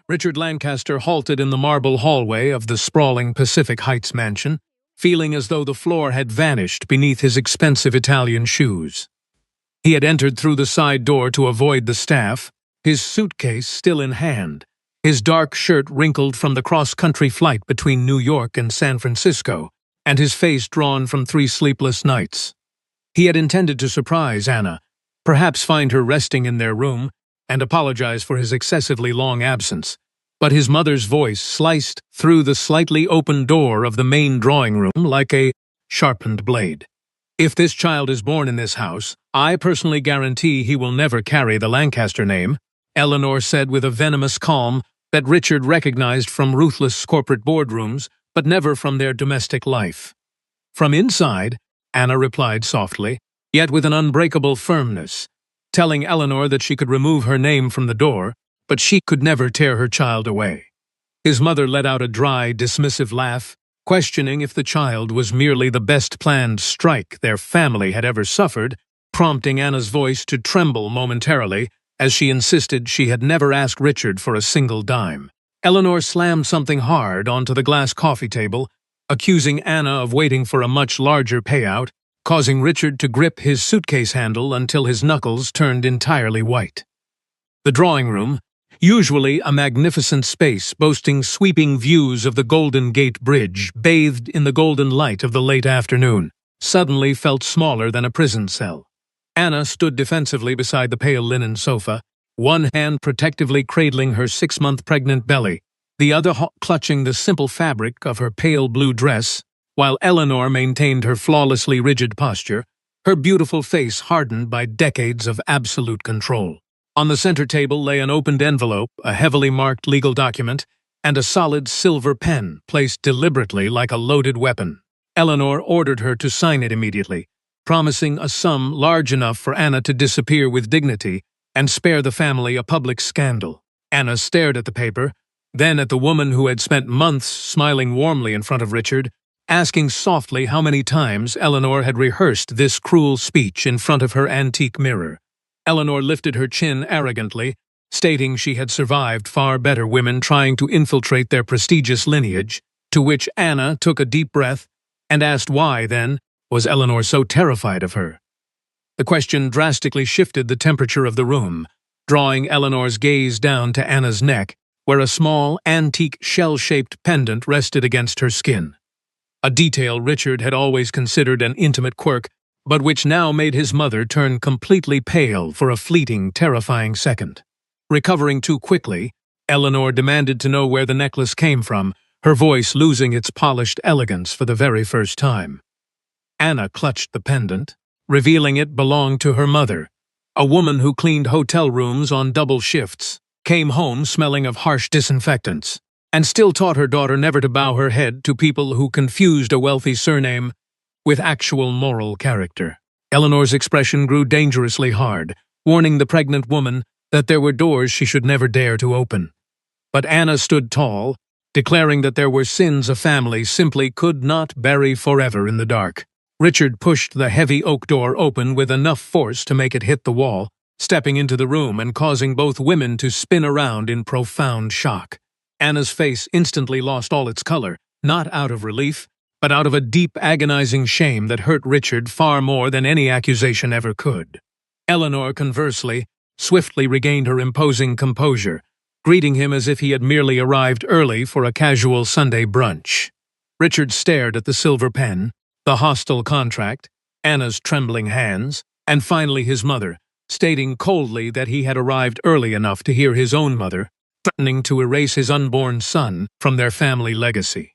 Richard Lancaster halted in the marble hallway of the sprawling Pacific Heights mansion, feeling as though the floor had vanished beneath his expensive Italian shoes. He had entered through the side door to avoid the staff, his suitcase still in hand, his dark shirt wrinkled from the cross-country flight between New York and San Francisco, and his face drawn from 3 sleepless nights. He had intended to surprise Anna, perhaps find her resting in their room, and apologize for his excessively long absence, but his mother's voice sliced through the slightly open door of the main drawing room like a sharpened blade. "If this child is born in this house, I personally guarantee he will never carry the Lancaster name," Eleanor said with a venomous calm that Richard recognized from ruthless corporate boardrooms, but never from their domestic life. From inside, Anna replied softly, yet with an unbreakable firmness, telling Eleanor that she could remove her name from the door, but she could never tear her child away. His mother let out a dry, dismissive laugh, questioning if the child was merely the best-planned strike their family had ever suffered, prompting Anna's voice to tremble momentarily as she insisted she had never asked Richard for a single dime. Eleanor slammed something hard onto the glass coffee table, accusing Anna of waiting for a much larger payout, causing Richard to grip his suitcase handle until his knuckles turned entirely white. The drawing room, usually a magnificent space boasting sweeping views of the Golden Gate Bridge bathed in the golden light of the late afternoon, suddenly felt smaller than a prison cell. Anna stood defensively beside the pale linen sofa, one hand protectively cradling her 6-month pregnant belly, the other clutching the simple fabric of her pale blue dress, while Eleanor maintained her flawlessly rigid posture, her beautiful face hardened by decades of absolute control. On the center table lay an opened envelope, a heavily marked legal document, and a solid silver pen placed deliberately like a loaded weapon. Eleanor ordered her to sign it immediately, promising a sum large enough for Anna to disappear with dignity and spare the family a public scandal. Anna stared at the paper, then at the woman who had spent months smiling warmly in front of Richard, asking softly how many times Eleanor had rehearsed this cruel speech in front of her antique mirror. Eleanor lifted her chin arrogantly, stating she had survived far better women trying to infiltrate their prestigious lineage, to which Anna took a deep breath and asked why, then, was Eleanor so terrified of her. The question drastically shifted the temperature of the room, drawing Eleanor's gaze down to Anna's neck, where a small, antique shell-shaped pendant rested against her skin. A detail Richard had always considered an intimate quirk, but which now made his mother turn completely pale for a fleeting, terrifying second. Recovering too quickly, Eleanor demanded to know where the necklace came from, her voice losing its polished elegance for the very first time. Anna clutched the pendant, revealing it belonged to her mother, a woman who cleaned hotel rooms on double shifts, came home smelling of harsh disinfectants, and still taught her daughter never to bow her head to people who confused a wealthy surname with actual moral character. Eleanor's expression grew dangerously hard, warning the pregnant woman that there were doors she should never dare to open. But Anna stood tall, declaring that there were sins a family simply could not bury forever in the dark. Richard pushed the heavy oak door open with enough force to make it hit the wall, stepping into the room and causing both women to spin around in profound shock. Anna's face instantly lost all its color, not out of relief, but out of a deep, agonizing shame that hurt Richard far more than any accusation ever could. Eleanor, conversely, swiftly regained her imposing composure, greeting him as if he had merely arrived early for a casual Sunday brunch. Richard stared at the silver pen, the hostile contract, Anna's trembling hands, and finally his mother, stating coldly that he had arrived early enough to hear his own mother threatening to erase his unborn son from their family legacy.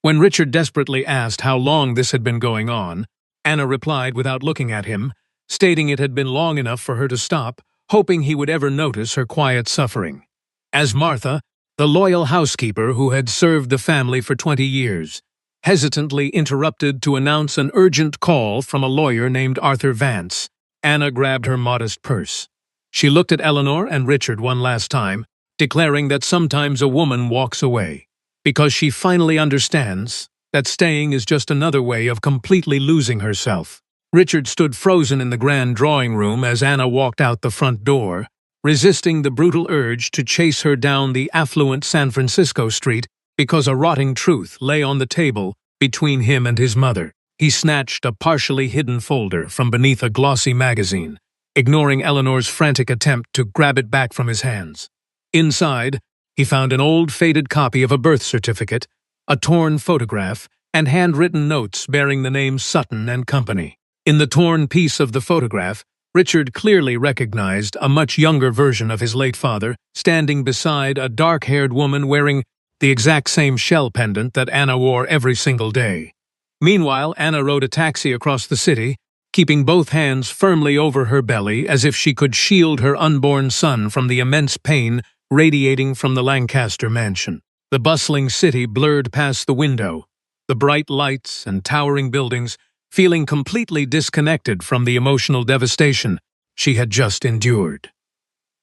When Richard desperately asked how long this had been going on, Anna replied without looking at him, stating it had been long enough for her to stop, hoping he would ever notice her quiet suffering. As Martha, the loyal housekeeper who had served the family for 20 years, hesitantly interrupted to announce an urgent call from a lawyer named Arthur Vance, Anna grabbed her modest purse. She looked at Eleanor and Richard one last time, declaring that sometimes a woman walks away, because she finally understands that staying is just another way of completely losing herself. Richard stood frozen in the grand drawing room as Anna walked out the front door, resisting the brutal urge to chase her down the affluent San Francisco street because a rotting truth lay on the table between him and his mother. He snatched a partially hidden folder from beneath a glossy magazine, ignoring Eleanor's frantic attempt to grab it back from his hands. Inside, he found an old faded copy of a birth certificate, a torn photograph, and handwritten notes bearing the name Sutton and Company. In the torn piece of the photograph, Richard clearly recognized a much younger version of his late father, standing beside a dark-haired woman wearing the exact same shell pendant that Anna wore every single day. Meanwhile, Anna rode a taxi across the city, keeping both hands firmly over her belly as if she could shield her unborn son from the immense pain radiating from the Lancaster mansion. The bustling city blurred past the window, the bright lights and towering buildings, feeling completely disconnected from the emotional devastation she had just endured.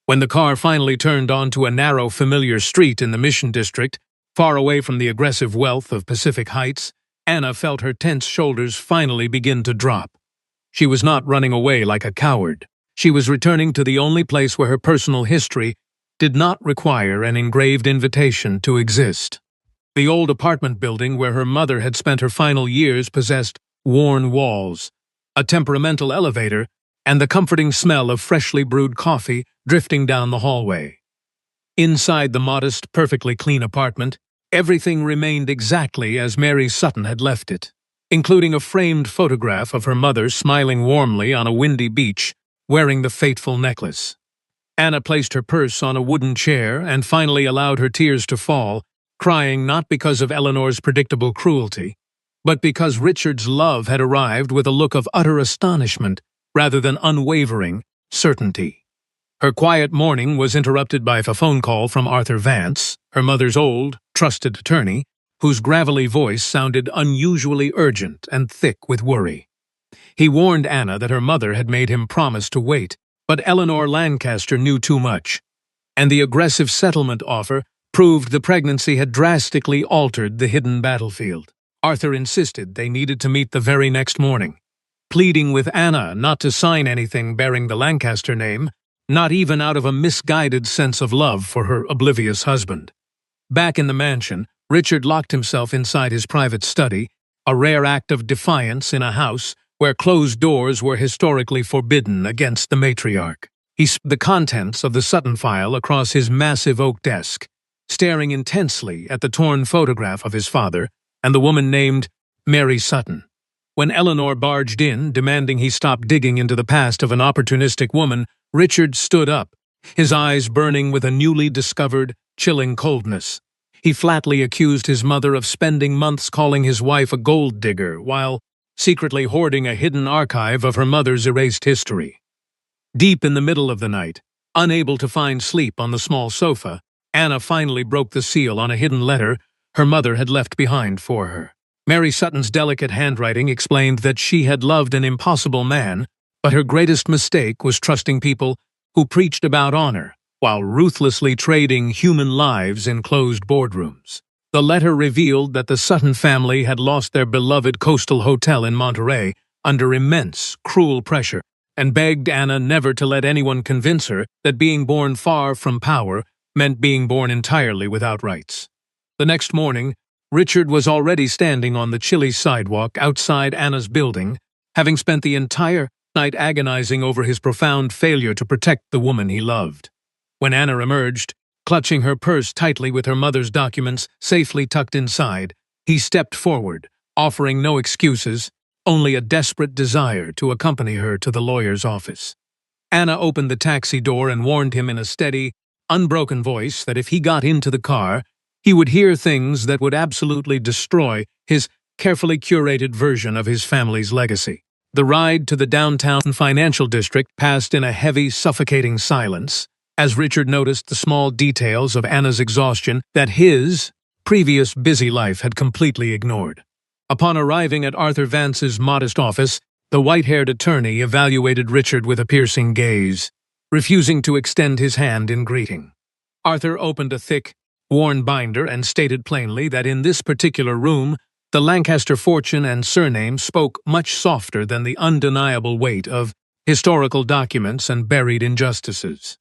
When the car finally turned onto a narrow, familiar street in the Mission District, far away from the aggressive wealth of Pacific Heights, Anna felt her tense shoulders finally begin to drop. She was not running away like a coward. She was returning to the only place where her personal history did not require an engraved invitation to exist. The old apartment building where her mother had spent her final years possessed worn walls, a temperamental elevator, and the comforting smell of freshly brewed coffee drifting down the hallway. Inside the modest, perfectly clean apartment, everything remained exactly as Mary Sutton had left it, including a framed photograph of her mother smiling warmly on a windy beach, wearing the fateful necklace. Anna placed her purse on a wooden chair and finally allowed her tears to fall, crying not because of Eleanor's predictable cruelty, but because Richard's love had arrived with a look of utter astonishment rather than unwavering certainty. Her quiet morning was interrupted by a phone call from Arthur Vance, her mother's old, trusted attorney, whose gravelly voice sounded unusually urgent and thick with worry. He warned Anna that her mother had made him promise to wait, but Eleanor Lancaster knew too much, and the aggressive settlement offer proved the pregnancy had drastically altered the hidden battlefield. Arthur insisted they needed to meet the very next morning, pleading with Anna not to sign anything bearing the Lancaster name, not even out of a misguided sense of love for her oblivious husband. Back in the mansion, Richard locked himself inside his private study, a rare act of defiance in a house where closed doors were historically forbidden against the matriarch. He spread the contents of the Sutton file across his massive oak desk, staring intensely at the torn photograph of his father and the woman named Mary Sutton. When Eleanor barged in, demanding he stop digging into the past of an opportunistic woman, Richard stood up, his eyes burning with a newly discovered, chilling coldness. He flatly accused his mother of spending months calling his wife a gold digger while secretly hoarding a hidden archive of her mother's erased history. Deep in the middle of the night, unable to find sleep on the small sofa, Anna finally broke the seal on a hidden letter her mother had left behind for her. Mary Sutton's delicate handwriting explained that she had loved an impossible man, but her greatest mistake was trusting people who preached about honor while ruthlessly trading human lives in closed boardrooms. The letter revealed that the Sutton family had lost their beloved coastal hotel in Monterey under immense, cruel pressure, and begged Anna never to let anyone convince her that being born far from power meant being born entirely without rights. The next morning, Richard was already standing on the chilly sidewalk outside Anna's building, having spent the entire night agonizing over his profound failure to protect the woman he loved. When Anna emerged, clutching her purse tightly with her mother's documents safely tucked inside, he stepped forward, offering no excuses, only a desperate desire to accompany her to the lawyer's office. Anna opened the taxi door and warned him in a steady, unbroken voice that if he got into the car, he would hear things that would absolutely destroy his carefully curated version of his family's legacy. The ride to the downtown financial district passed in a heavy, suffocating silence, as Richard noticed the small details of Anna's exhaustion that his previous busy life had completely ignored. Upon arriving at Arthur Vance's modest office, the white-haired attorney evaluated Richard with a piercing gaze, refusing to extend his hand in greeting. Arthur opened a thick, worn binder and stated plainly that in this particular room, the Lancaster fortune and surname spoke much softer than the undeniable weight of historical documents and buried injustices.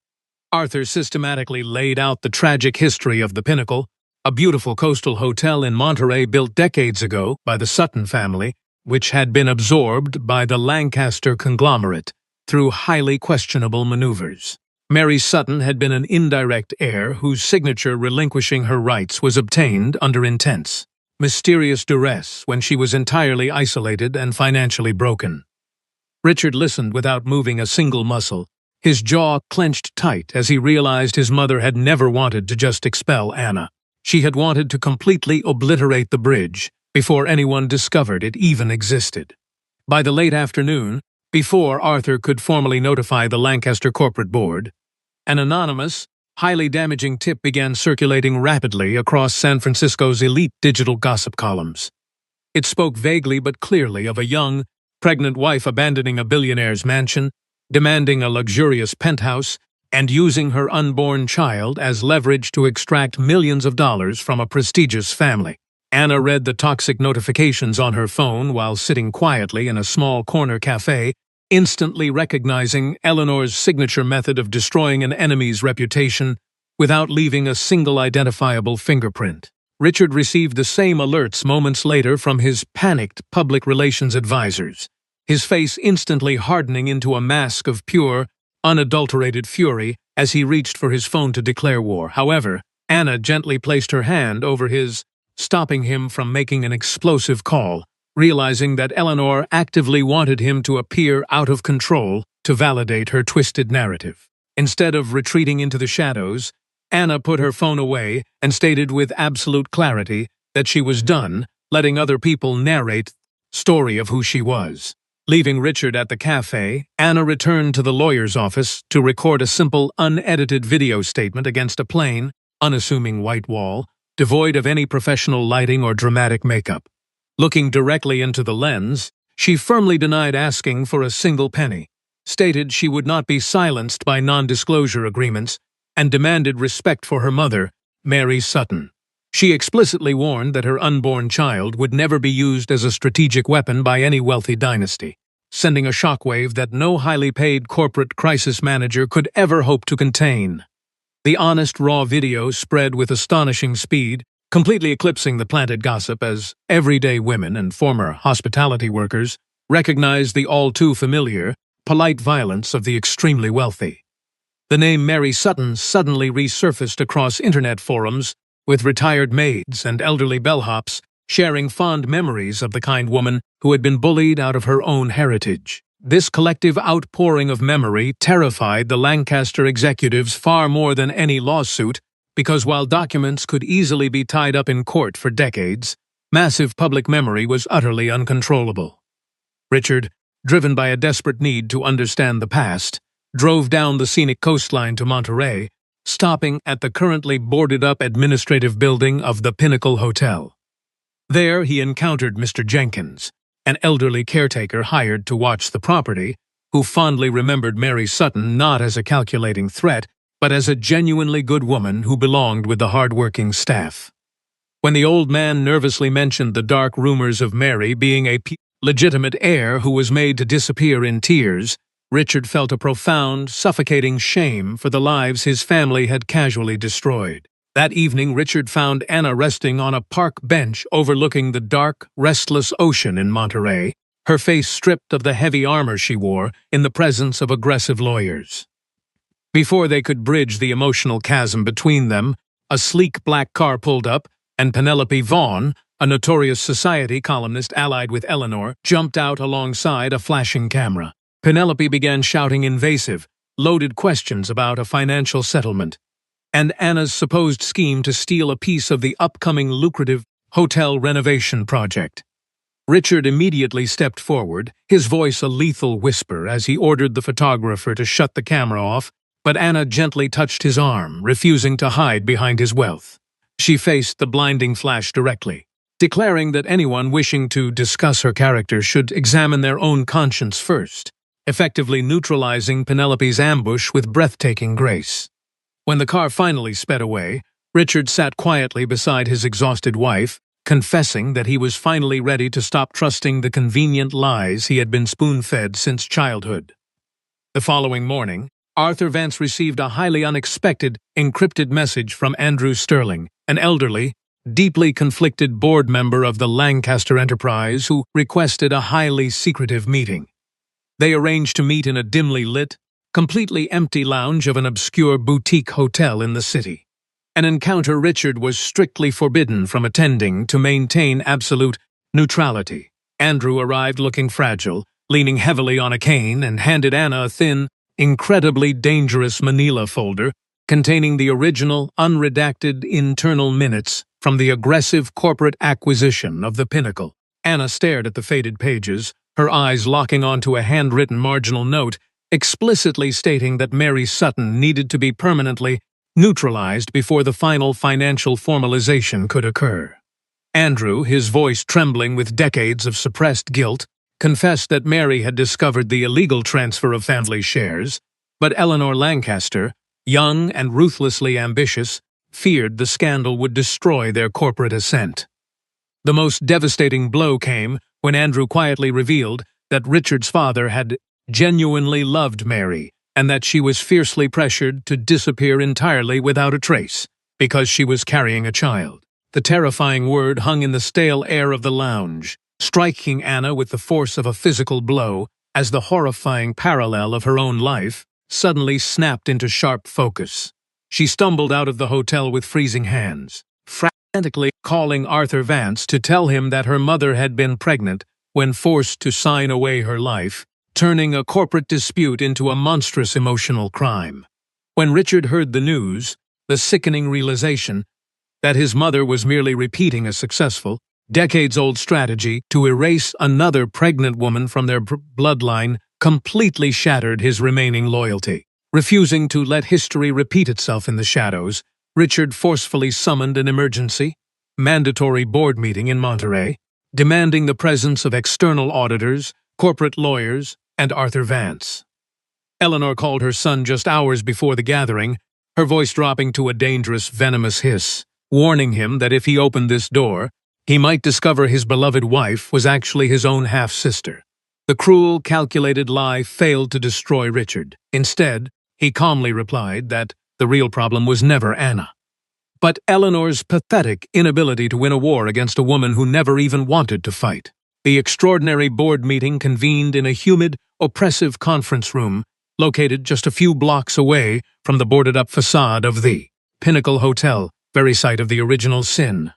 Arthur systematically laid out the tragic history of the Pinnacle, a beautiful coastal hotel in Monterey built decades ago by the Sutton family, which had been absorbed by the Lancaster conglomerate through highly questionable maneuvers. Mary Sutton had been an indirect heir whose signature relinquishing her rights was obtained under intense, mysterious duress when she was entirely isolated and financially broken. Richard listened without moving a single muscle, his jaw clenched tight as he realized his mother had never wanted to just expel Anna. She had wanted to completely obliterate the bridge before anyone discovered it even existed. By the late afternoon, before Arthur could formally notify the Lancaster corporate board, an anonymous, highly damaging tip began circulating rapidly across San Francisco's elite digital gossip columns. It spoke vaguely but clearly of a young, pregnant wife abandoning a billionaire's mansion, demanding a luxurious penthouse, and using her unborn child as leverage to extract millions of dollars from a prestigious family. Anna read the toxic notifications on her phone while sitting quietly in a small corner cafe, instantly recognizing Eleanor's signature method of destroying an enemy's reputation without leaving a single identifiable fingerprint. Richard received the same alerts moments later from his panicked public relations advisors, his face instantly hardening into a mask of pure, unadulterated fury as he reached for his phone to declare war. However, Anna gently placed her hand over his, stopping him from making an explosive call, realizing that Eleanor actively wanted him to appear out of control to validate her twisted narrative. Instead of retreating into the shadows, Anna put her phone away and stated with absolute clarity that she was done letting other people narrate the story of who she was. Leaving Richard at the cafe, Anna returned to the lawyer's office to record a simple, unedited video statement against a plain, unassuming white wall, devoid of any professional lighting or dramatic makeup. Looking directly into the lens, she firmly denied asking for a single penny, stated she would not be silenced by non-disclosure agreements, and demanded respect for her mother, Mary Sutton. She explicitly warned that her unborn child would never be used as a strategic weapon by any wealthy dynasty, sending a shockwave that no highly paid corporate crisis manager could ever hope to contain. The honest, raw video spread with astonishing speed, completely eclipsing the planted gossip as everyday women and former hospitality workers recognized the all-too-familiar, polite violence of the extremely wealthy. The name Mary Sutton suddenly resurfaced across internet forums, with retired maids and elderly bellhops sharing fond memories of the kind woman who had been bullied out of her own heritage. This collective outpouring of memory terrified the Lancaster executives far more than any lawsuit, because while documents could easily be tied up in court for decades, massive public memory was utterly uncontrollable. Richard, driven by a desperate need to understand the past, drove down the scenic coastline to Monterey, stopping at the currently boarded-up administrative building of the Pinnacle Hotel. There he encountered Mr. Jenkins, an elderly caretaker hired to watch the property, who fondly remembered Mary Sutton not as a calculating threat, but as a genuinely good woman who belonged with the hard-working staff. When the old man nervously mentioned the dark rumors of Mary being a legitimate heir who was made to disappear in tears, Richard felt a profound, suffocating shame for the lives his family had casually destroyed. That evening, Richard found Anna resting on a park bench overlooking the dark, restless ocean in Monterey, her face stripped of the heavy armor she wore in the presence of aggressive lawyers. Before they could bridge the emotional chasm between them, a sleek black car pulled up, and Penelope Vaughn, a notorious society columnist allied with Eleanor, jumped out alongside a flashing camera. Penelope began shouting invasive, loaded questions about a financial settlement, and Anna's supposed scheme to steal a piece of the upcoming lucrative hotel renovation project. Richard immediately stepped forward, his voice a lethal whisper as he ordered the photographer to shut the camera off, but Anna gently touched his arm, refusing to hide behind his wealth. She faced the blinding flash directly, declaring that anyone wishing to discuss her character should examine their own conscience first, effectively neutralizing Penelope's ambush with breathtaking grace. When the car finally sped away, Richard sat quietly beside his exhausted wife, confessing that he was finally ready to stop trusting the convenient lies he had been spoon-fed since childhood. The following morning, Arthur Vance received a highly unexpected, encrypted message from Andrew Sterling, an elderly, deeply conflicted board member of the Lancaster Enterprise who requested a highly secretive meeting. They arranged to meet in a dimly lit, completely empty lounge of an obscure boutique hotel in the city. An encounter Richard was strictly forbidden from attending to maintain absolute neutrality. Andrew arrived looking fragile, leaning heavily on a cane, and handed Anna a thin, incredibly dangerous manila folder containing the original, unredacted internal minutes from the aggressive corporate acquisition of the Pinnacle. Anna stared at the faded pages, her eyes locking onto a handwritten marginal note explicitly stating that Mary Sutton needed to be permanently neutralized before the final financial formalization could occur. Andrew, his voice trembling with decades of suppressed guilt, confessed that Mary had discovered the illegal transfer of family shares, but Eleanor Lancaster, young and ruthlessly ambitious, feared the scandal would destroy their corporate ascent. The most devastating blow came when Andrew quietly revealed that Richard's father had genuinely loved Mary and that she was fiercely pressured to disappear entirely without a trace because she was carrying a child. The terrifying word hung in the stale air of the lounge, striking Anna with the force of a physical blow as the horrifying parallel of her own life suddenly snapped into sharp focus. She stumbled out of the hotel with freezing hands, frantically calling Arthur Vance to tell him that her mother had been pregnant when forced to sign away her life, turning a corporate dispute into a monstrous emotional crime. When Richard heard the news, the sickening realization that his mother was merely repeating a successful, decades-old strategy to erase another pregnant woman from their bloodline completely shattered his remaining loyalty. Refusing to let history repeat itself in the shadows, Richard forcefully summoned an emergency, mandatory board meeting in Monterey, demanding the presence of external auditors, corporate lawyers, and Arthur Vance. Eleanor called her son just hours before the gathering, her voice dropping to a dangerous, venomous hiss, warning him that if he opened this door, he might discover his beloved wife was actually his own half-sister. The cruel, calculated lie failed to destroy Richard. Instead, he calmly replied that the real problem was never Anna, but Eleanor's pathetic inability to win a war against a woman who never even wanted to fight. The extraordinary board meeting convened in a humid, oppressive conference room located just a few blocks away from the boarded-up facade of the Pinnacle Hotel, very site of the original sin.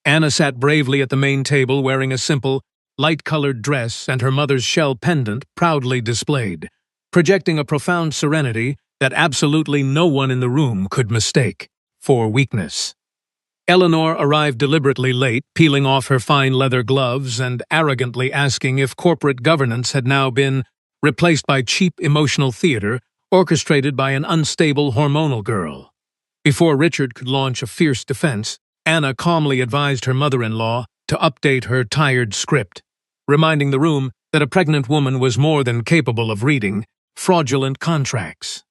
Anna sat bravely at the main table wearing a simple, light-colored dress and her mother's shell pendant proudly displayed, projecting a profound serenity that absolutely no one in the room could mistake for weakness. Eleanor arrived deliberately late, peeling off her fine leather gloves and arrogantly asking if corporate governance had now been replaced by cheap emotional theater orchestrated by an unstable hormonal girl. Before Richard could launch a fierce defense, Anna calmly advised her mother-in-law to update her tired script, reminding the room that a pregnant woman was more than capable of reading fraudulent contracts.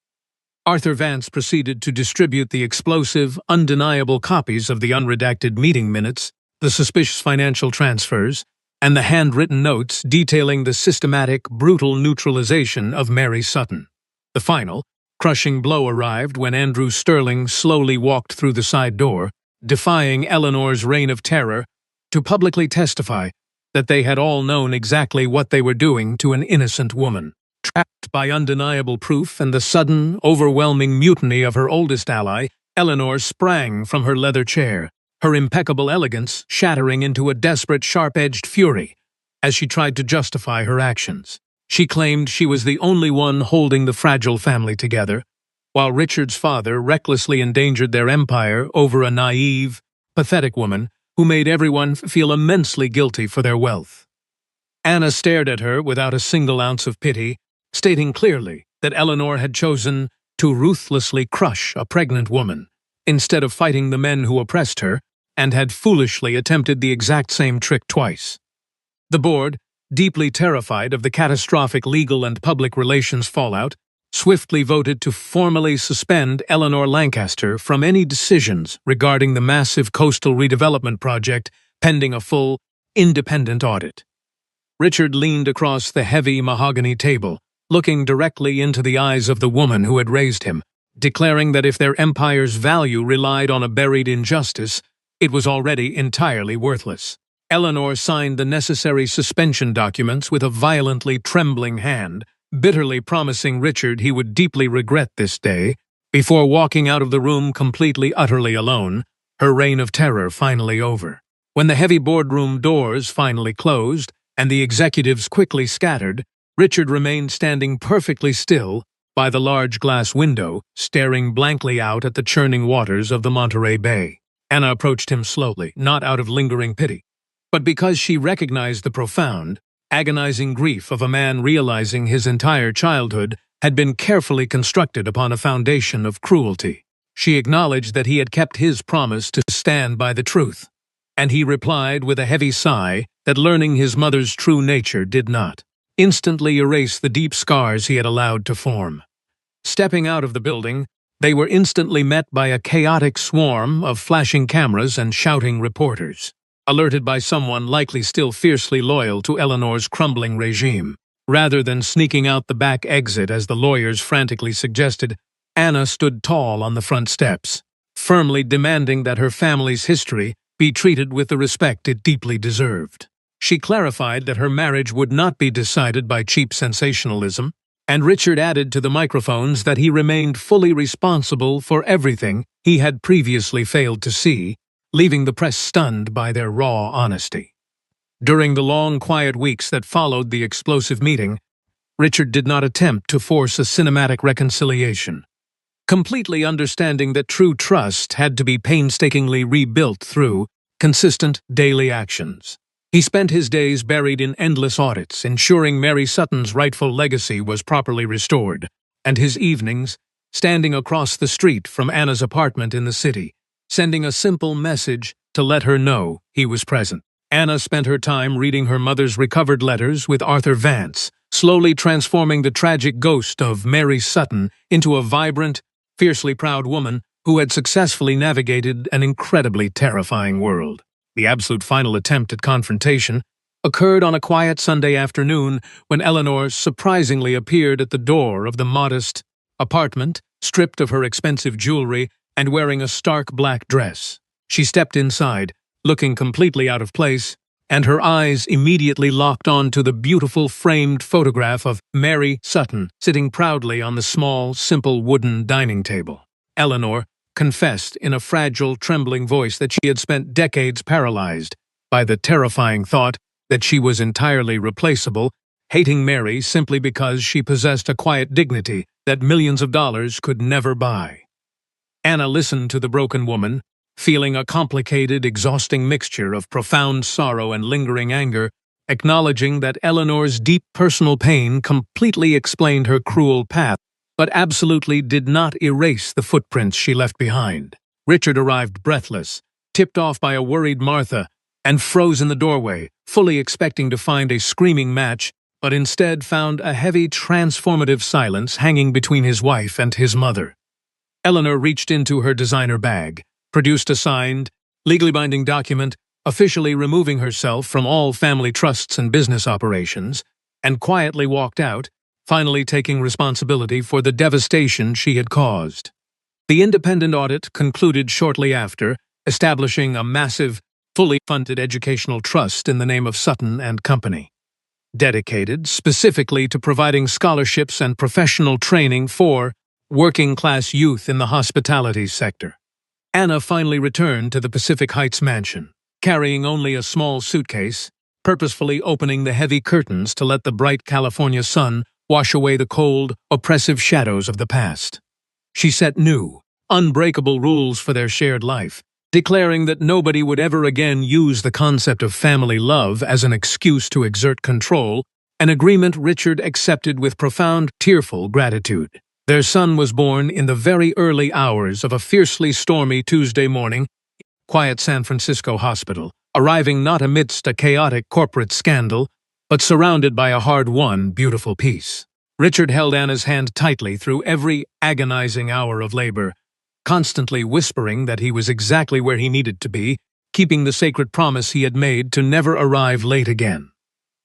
Arthur Vance proceeded to distribute the explosive, undeniable copies of the unredacted meeting minutes, the suspicious financial transfers, and the handwritten notes detailing the systematic, brutal neutralization of Mary Sutton. The final, crushing blow arrived when Andrew Sterling slowly walked through the side door, defying Eleanor's reign of terror, to publicly testify that they had all known exactly what they were doing to an innocent woman. Trapped by undeniable proof and the sudden, overwhelming mutiny of her oldest ally, Eleanor sprang from her leather chair, her impeccable elegance shattering into a desperate, sharp-edged fury as she tried to justify her actions. She claimed she was the only one holding the fragile family together, while Richard's father recklessly endangered their empire over a naive, pathetic woman who made everyone feel immensely guilty for their wealth. Anna stared at her without a single ounce of pity, stating clearly that Eleanor had chosen to ruthlessly crush a pregnant woman instead of fighting the men who oppressed her, and had foolishly attempted the exact same trick twice. The board, deeply terrified of the catastrophic legal and public relations fallout, swiftly voted to formally suspend Eleanor Lancaster from any decisions regarding the massive coastal redevelopment project pending a full, independent audit. Richard leaned across the heavy mahogany table, looking directly into the eyes of the woman who had raised him, declaring that if their empire's value relied on a buried injustice, it was already entirely worthless. Eleanor signed the necessary suspension documents with a violently trembling hand, bitterly promising Richard he would deeply regret this day, before walking out of the room completely utterly alone, her reign of terror finally over. When the heavy boardroom doors finally closed, and the executives quickly scattered, Richard remained standing perfectly still by the large glass window, staring blankly out at the churning waters of the Monterey Bay. Anna approached him slowly, not out of lingering pity, but because she recognized the profound, agonizing grief of a man realizing his entire childhood had been carefully constructed upon a foundation of cruelty. She acknowledged that he had kept his promise to stand by the truth, and he replied with a heavy sigh that learning his mother's true nature did not instantly erase the deep scars he had allowed to form. Stepping out of the building, they were instantly met by a chaotic swarm of flashing cameras and shouting reporters, alerted by someone likely still fiercely loyal to Eleanor's crumbling regime. Rather than sneaking out the back exit as the lawyers frantically suggested, Anna stood tall on the front steps, firmly demanding that her family's history be treated with the respect it deeply deserved. She clarified that her marriage would not be decided by cheap sensationalism, and Richard added to the microphones that he remained fully responsible for everything he had previously failed to see, leaving the press stunned by their raw honesty. During the long, quiet weeks that followed the explosive meeting, Richard did not attempt to force a cinematic reconciliation, completely understanding that true trust had to be painstakingly rebuilt through consistent daily actions. He spent his days buried in endless audits, ensuring Mary Sutton's rightful legacy was properly restored, and his evenings, standing across the street from Anna's apartment in the city, sending a simple message to let her know he was present. Anna spent her time reading her mother's recovered letters with Arthur Vance, slowly transforming the tragic ghost of Mary Sutton into a vibrant, fiercely proud woman who had successfully navigated an incredibly terrifying world. The absolute final attempt at confrontation occurred on a quiet Sunday afternoon when Eleanor surprisingly appeared at the door of the modest apartment, stripped of her expensive jewelry and wearing a stark black dress. She stepped inside, looking completely out of place, and her eyes immediately locked on to the beautiful framed photograph of Mary Sutton sitting proudly on the small, simple wooden dining table. Eleanor confessed in a fragile, trembling voice that she had spent decades paralyzed by the terrifying thought that she was entirely replaceable, hating Mary simply because she possessed a quiet dignity that millions of dollars could never buy. Anna listened to the broken woman, feeling a complicated, exhausting mixture of profound sorrow and lingering anger, acknowledging that Eleanor's deep personal pain completely explained her cruel path, but absolutely did not erase the footprints she left behind. Richard arrived breathless, tipped off by a worried Martha, and froze in the doorway, fully expecting to find a screaming match, but instead found a heavy, transformative silence hanging between his wife and his mother. Eleanor reached into her designer bag, produced a signed, legally binding document, officially removing herself from all family trusts and business operations, and quietly walked out, finally taking responsibility for the devastation she had caused. The independent audit concluded shortly after, establishing a massive, fully funded educational trust in the name of Sutton and Company, dedicated specifically to providing scholarships and professional training for working-class youth in the hospitality sector. Anna finally returned to the Pacific Heights mansion, carrying only a small suitcase, purposefully opening the heavy curtains to let the bright California sun wash away the cold, oppressive shadows of the past. She set new, unbreakable rules for their shared life, declaring that nobody would ever again use the concept of family love as an excuse to exert control, an agreement Richard accepted with profound, tearful gratitude. Their son was born in the very early hours of a fiercely stormy Tuesday morning, quiet San Francisco hospital, arriving not amidst a chaotic corporate scandal, but surrounded by a hard-won, beautiful peace. Richard held Anna's hand tightly through every agonizing hour of labor, constantly whispering that he was exactly where he needed to be, keeping the sacred promise he had made to never arrive late again.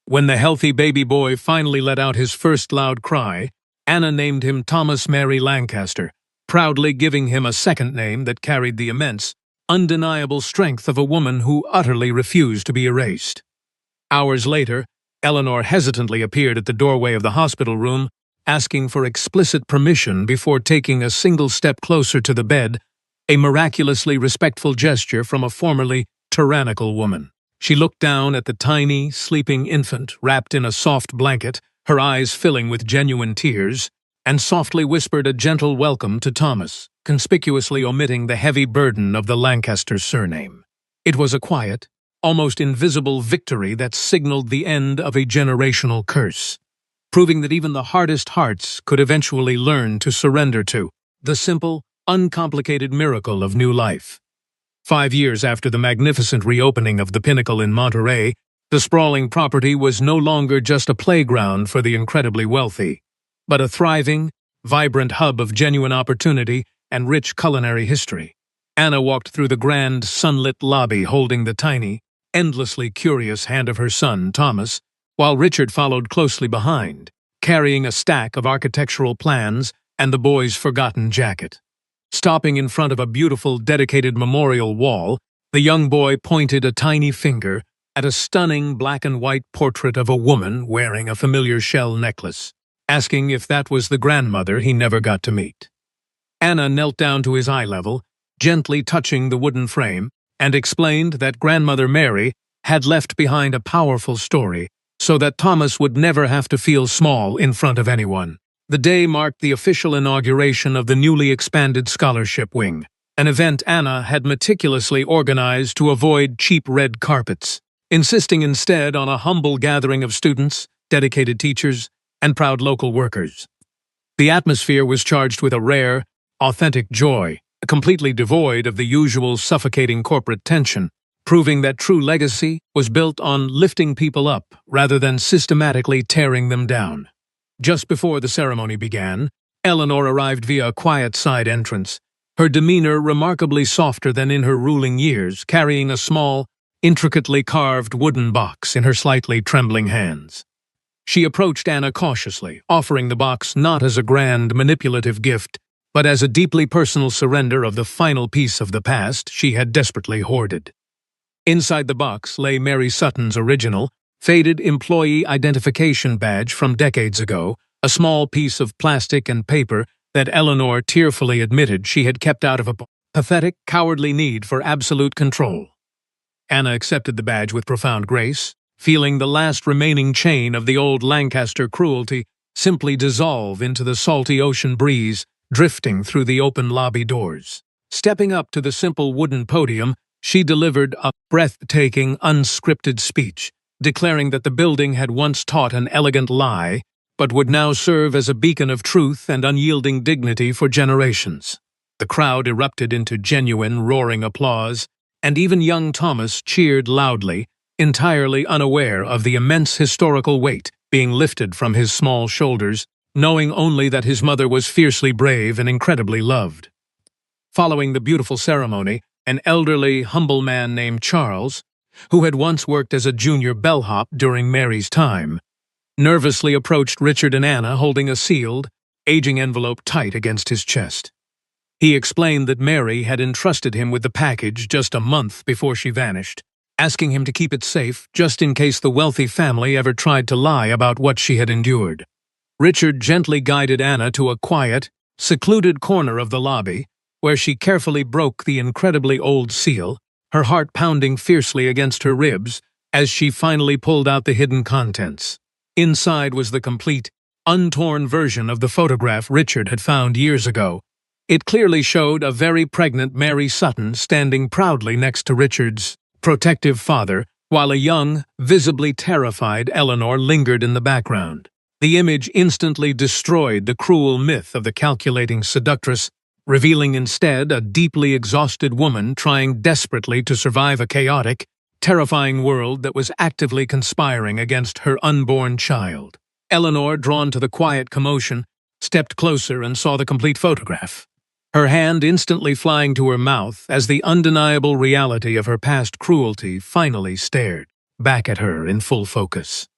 When the healthy baby boy finally let out his first loud cry, Anna named him Thomas Mary Lancaster, proudly giving him a second name that carried the immense, undeniable strength of a woman who utterly refused to be erased. Hours later, Eleanor hesitantly appeared at the doorway of the hospital room, asking for explicit permission before taking a single step closer to the bed, a miraculously respectful gesture from a formerly tyrannical woman. She looked down at the tiny, sleeping infant wrapped in a soft blanket, her eyes filling with genuine tears, and softly whispered a gentle welcome to Thomas, conspicuously omitting the heavy burden of the Lancaster surname. It was a quiet, almost invisible victory that signaled the end of a generational curse, proving that even the hardest hearts could eventually learn to surrender to the simple, uncomplicated miracle of new life. 5 years after the magnificent reopening of the Pinnacle in Monterey, the sprawling property was no longer just a playground for the incredibly wealthy, but a thriving, vibrant hub of genuine opportunity and rich culinary history. Anna walked through the grand, sunlit lobby holding the tiny, endlessly curious hand of her son, Thomas, while Richard followed closely behind, carrying a stack of architectural plans and the boy's forgotten jacket. Stopping in front of a beautiful, dedicated memorial wall, the young boy pointed a tiny finger at a stunning black-and-white portrait of a woman wearing a familiar shell necklace, asking if that was the grandmother he never got to meet. Anna knelt down to his eye level, gently touching the wooden frame, and explained that Grandmother Mary had left behind a powerful story so that Thomas would never have to feel small in front of anyone. The day marked the official inauguration of the newly expanded scholarship wing, an event Anna had meticulously organized to avoid cheap red carpets, insisting instead on a humble gathering of students, dedicated teachers, and proud local workers. The atmosphere was charged with a rare, authentic joy, completely devoid of the usual suffocating corporate tension, proving that true legacy was built on lifting people up rather than systematically tearing them down. Just before the ceremony began, Eleanor arrived via a quiet side entrance, her demeanor remarkably softer than in her ruling years, carrying a small, intricately carved wooden box in her slightly trembling hands. She approached Anna cautiously, offering the box not as a grand, manipulative gift, but as a deeply personal surrender of the final piece of the past she had desperately hoarded. Inside the box lay Mary Sutton's original, faded employee identification badge from decades ago, a small piece of plastic and paper that Eleanor tearfully admitted she had kept out of a pathetic, cowardly need for absolute control. Anna accepted the badge with profound grace, feeling the last remaining chain of the old Lancaster cruelty simply dissolve into the salty ocean breeze drifting through the open lobby doors. Stepping up to the simple wooden podium, she delivered a breathtaking, unscripted speech, declaring that the building had once taught an elegant lie, but would now serve as a beacon of truth and unyielding dignity for generations. The crowd erupted into genuine, roaring applause, and even young Thomas cheered loudly, entirely unaware of the immense historical weight being lifted from his small shoulders, knowing only that his mother was fiercely brave and incredibly loved. Following the beautiful ceremony, an elderly, humble man named Charles, who had once worked as a junior bellhop during Mary's time, nervously approached Richard and Anna holding a sealed, aging envelope tight against his chest. He explained that Mary had entrusted him with the package just a month before she vanished, asking him to keep it safe just in case the wealthy family ever tried to lie about what she had endured. Richard gently guided Anna to a quiet, secluded corner of the lobby, where she carefully broke the incredibly old seal, her heart pounding fiercely against her ribs as she finally pulled out the hidden contents. Inside was the complete, untorn version of the photograph Richard had found years ago. It clearly showed a very pregnant Mary Sutton standing proudly next to Richard's protective father, while a young, visibly terrified Eleanor lingered in the background. The image instantly destroyed the cruel myth of the calculating seductress, revealing instead a deeply exhausted woman trying desperately to survive a chaotic, terrifying world that was actively conspiring against her unborn child. Eleanor, drawn to the quiet commotion, stepped closer and saw the complete photograph, her hand instantly flying to her mouth as the undeniable reality of her past cruelty finally stared back at her in full focus.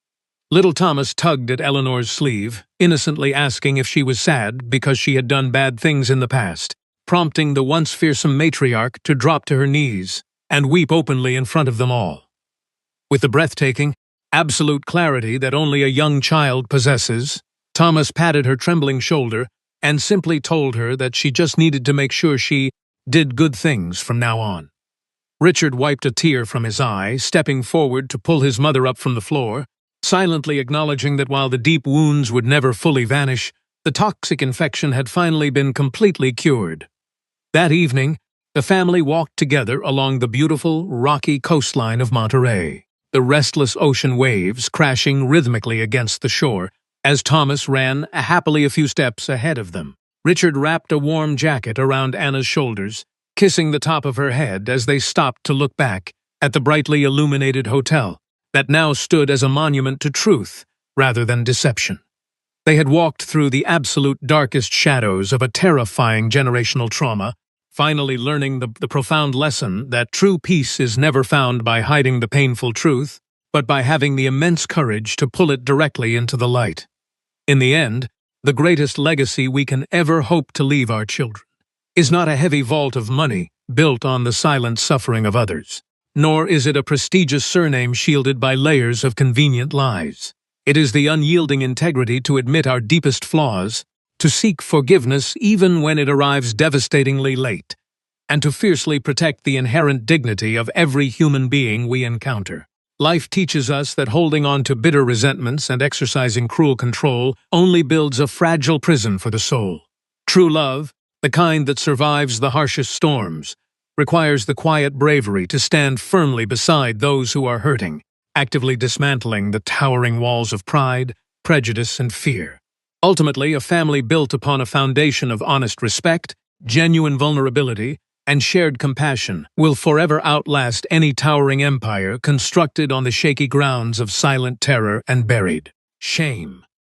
Little Thomas tugged at Eleanor's sleeve, innocently asking if she was sad because she had done bad things in the past, prompting the once fearsome matriarch to drop to her knees and weep openly in front of them all. With the breathtaking, absolute clarity that only a young child possesses, Thomas patted her trembling shoulder and simply told her that she just needed to make sure she did good things from now on. Richard wiped a tear from his eye, stepping forward to pull his mother up from the floor, silently acknowledging that while the deep wounds would never fully vanish, the toxic infection had finally been completely cured. That evening, the family walked together along the beautiful, rocky coastline of Monterey, the restless ocean waves crashing rhythmically against the shore as Thomas ran happily a few steps ahead of them. Richard wrapped a warm jacket around Anna's shoulders, kissing the top of her head as they stopped to look back at the brightly illuminated hotel that now stood as a monument to truth rather than deception. They had walked through the absolute darkest shadows of a terrifying generational trauma, finally learning the profound lesson that true peace is never found by hiding the painful truth, but by having the immense courage to pull it directly into the light. In the end, the greatest legacy we can ever hope to leave our children is not a heavy vault of money built on the silent suffering of others, nor is it a prestigious surname shielded by layers of convenient lies. It is the unyielding integrity to admit our deepest flaws, to seek forgiveness even when it arrives devastatingly late, and to fiercely protect the inherent dignity of every human being we encounter. Life teaches us that holding on to bitter resentments and exercising cruel control only builds a fragile prison for the soul. True love, the kind that survives the harshest storms, requires the quiet bravery to stand firmly beside those who are hurting, actively dismantling the towering walls of pride, prejudice, and fear. Ultimately, a family built upon a foundation of honest respect, genuine vulnerability, and shared compassion will forever outlast any towering empire constructed on the shaky grounds of silent terror and buried shame.